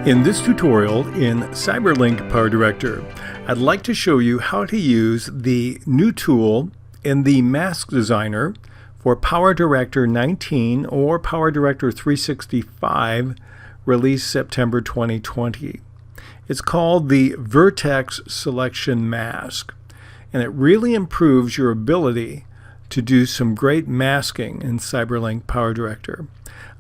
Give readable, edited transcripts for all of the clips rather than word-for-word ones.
In this tutorial in CyberLink PowerDirector, I'd like to show you how to use the new tool in the Mask Designer for PowerDirector 19 or PowerDirector 365 released September 2020. It's called the Vertex Selection Mask, and it really improves your ability to do some great masking in CyberLink PowerDirector.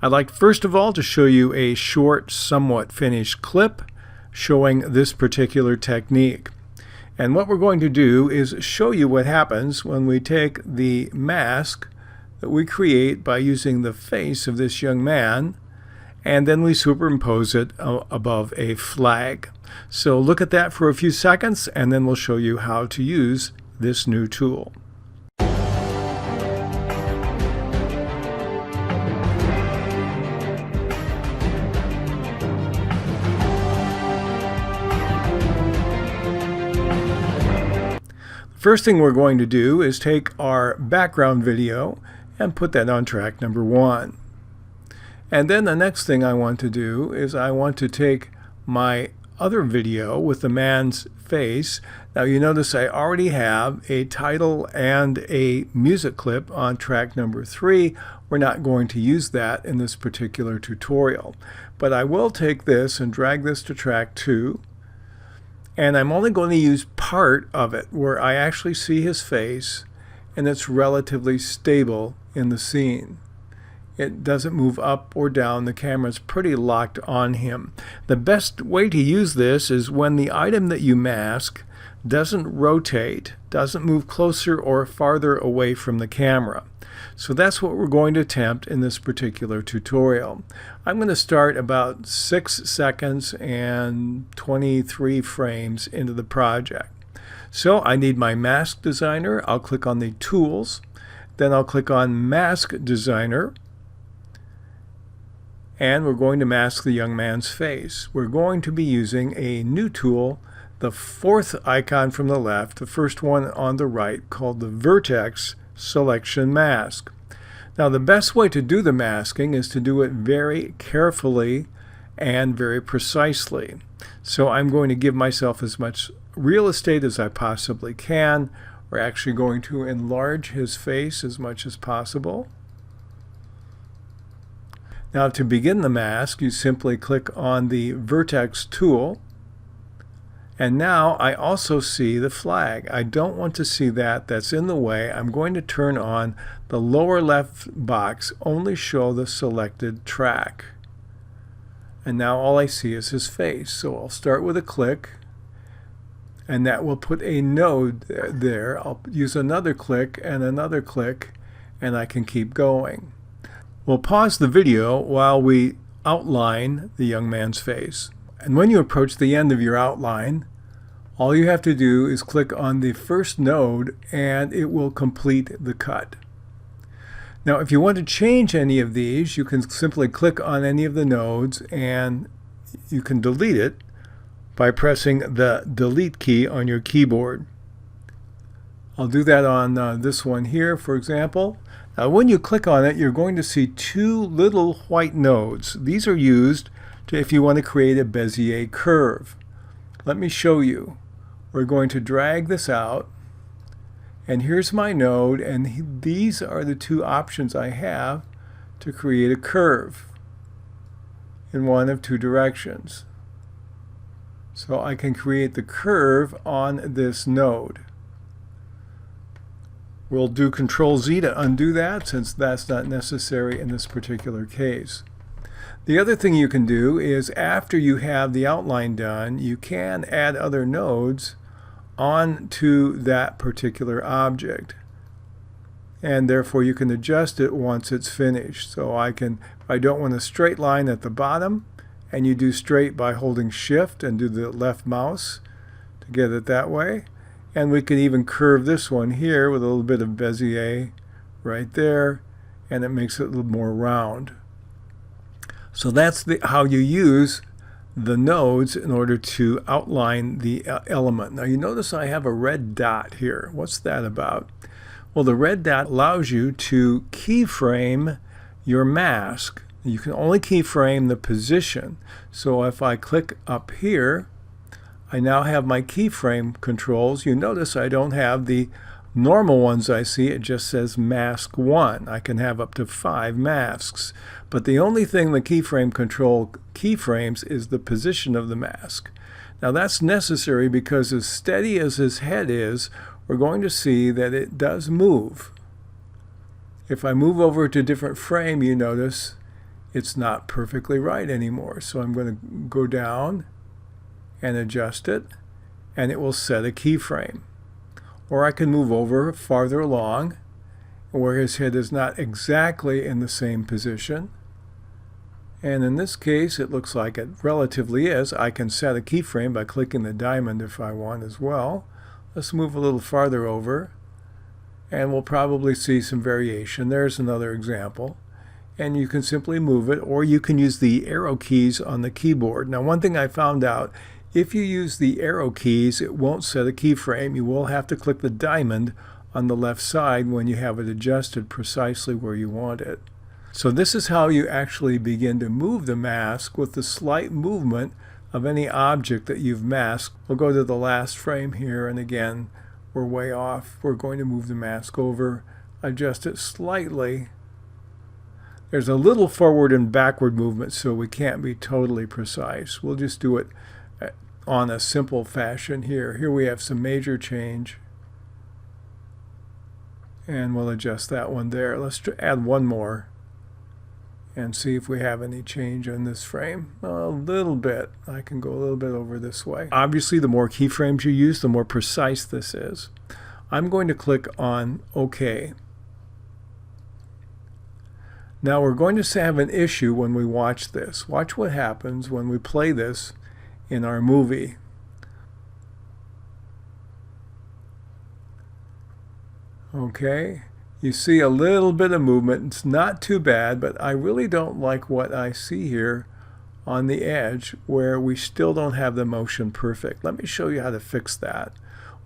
I'd like first of all to show you a short, somewhat finished clip showing this particular technique. And what we're going to do is show you what happens when we take the mask that we create by using the face of this young man, and then we superimpose it above a flag. So look at that for a few seconds, and then we'll show you how to use this new tool. First thing we're going to do is take our background video and put that on track number 1. And then the next thing I want to do is I want to take my other video with the man's face. Now you notice I already have a title and a music clip on track number 3. We're not going to use that in this particular tutorial. But I will take this and drag this to track 2. And I'm only going to use part of it where I actually see his face and it's relatively stable in the scene. It doesn't move up or down. The camera's pretty locked on him. The best way to use this is when the item that you mask doesn't rotate, doesn't move closer or farther away from the camera. So that's what we're going to attempt in this particular tutorial. I'm going to start about 6 seconds and 23 frames into the project. So I need my Mask Designer. I'll click on the Tools. Then I'll click on Mask Designer. And we're going to mask the young man's face. We're going to be using a new tool, the 4th icon from the left, the first one on the right, called the Vertex Selection Mask. Now the best way to do the masking is to do it very carefully and very precisely. So I'm going to give myself as much real estate as I possibly can. We're actually going to enlarge his face as much as possible. Now to begin the mask, you simply click on the Vertex tool. And now I also see the flag. I don't want to see that. That's in the way. I'm going to turn on the lower left box, only show the selected track. And now all I see is his face. So I'll start with a click, and that will put a node there. I'll use another click, and I can keep going. We'll pause the video while we outline the young man's face. And when you approach the end of your outline, all you have to do is click on the first node and it will complete the cut. Now if you want to change any of these, you can simply click on any of the nodes and you can delete it by pressing the delete key on your keyboard. I'll do that on this one here, for example. Now when you click on it, you're going to see 2 little white nodes. These are used if you want to create a Bezier curve. Let me show you. We're going to drag this out, and here's my node, and these are the 2 options I have to create a curve in one of 2 directions. So I can create the curve on this node. We'll do Control Z to undo that, since that's not necessary in this particular case. The other thing you can do is after you have the outline done, you can add other nodes onto that particular object. And therefore you can adjust it once it's finished. So I don't want a straight line at the bottom, and you do straight by holding Shift and do the left mouse to get it that way. And we can even curve this one here with a little bit of Bezier right there, and it makes it a little more round. So that's how you use the nodes in order to outline the element. Now you notice I have a red dot here. What's that about? Well, the red dot allows you to keyframe your mask You can only keyframe the position. So if I click up here, I now have my keyframe controls. You notice I don't have the normal ones I see. It just says mask 1. I can have up to 5 masks. But the only thing the keyframe control keyframes is the position of the mask. Now that's necessary because as steady as his head is, we're going to see that it does move. If I move over to a different frame, you notice it's not perfectly right anymore. So I'm going to go down and adjust it, and it will set a keyframe. Or I can move over farther along where his head is not exactly in the same position. And in this case, it looks like it relatively is. I can set a keyframe by clicking the diamond if I want as well. Let's move a little farther over, and we'll probably see some variation. There's another example. And you can simply move it, or you can use the arrow keys on the keyboard. Now, one thing I found out, if you use the arrow keys, it won't set a keyframe. You will have to click the diamond on the left side when you have it adjusted precisely where you want it. So this is how you actually begin to move the mask with the slight movement of any object that you've masked. We'll go to the last frame here, and again, we're way off. We're going to move the mask over, adjust it slightly. There's a little forward and backward movement, so we can't be totally precise. We'll just do it on a simple fashion here. Here we have some major change, and we'll adjust that one there. Let's add one more and see if we have any change on this frame. A little bit. I can go a little bit over this way. Obviously, the more keyframes you use, the more precise this is. I'm going to click on OK. Now we're going to have an issue when we watch this. Watch what happens when we play this in our movie. Okay, you see a little bit of movement. It's not too bad, but I really don't like what I see here on the edge where we still don't have the motion perfect. Let me show you how to fix that.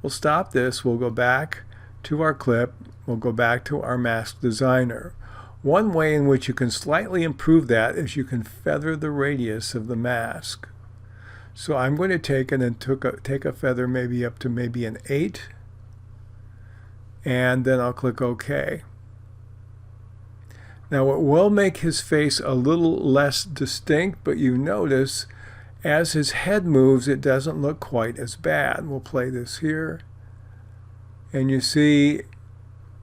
We'll stop this. We'll go back to our clip. We'll go back to our mask designer. One way in which you can slightly improve that is you can feather the radius of the mask. So I'm going to take it and take a feather maybe up to maybe an 8, and then I'll click OK. Now it will make his face a little less distinct, but you notice as his head moves it doesn't look quite as bad. We'll play this here, and you see,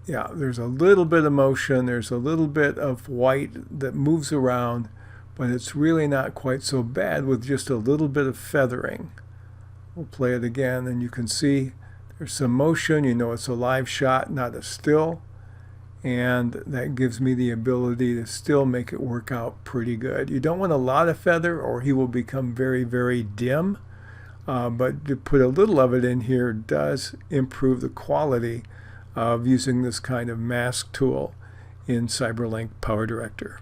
yeah, there's a little bit of motion, there's a little bit of white that moves around, but it's really not quite so bad with just a little bit of feathering. We'll play it again, and you can see there's some motion. You know it's a live shot, not a still, and that gives me the ability to still make it work out pretty good. You don't want a lot of feather or he will become very, very dim, but to put a little of it in here does improve the quality of using this kind of mask tool in CyberLink PowerDirector.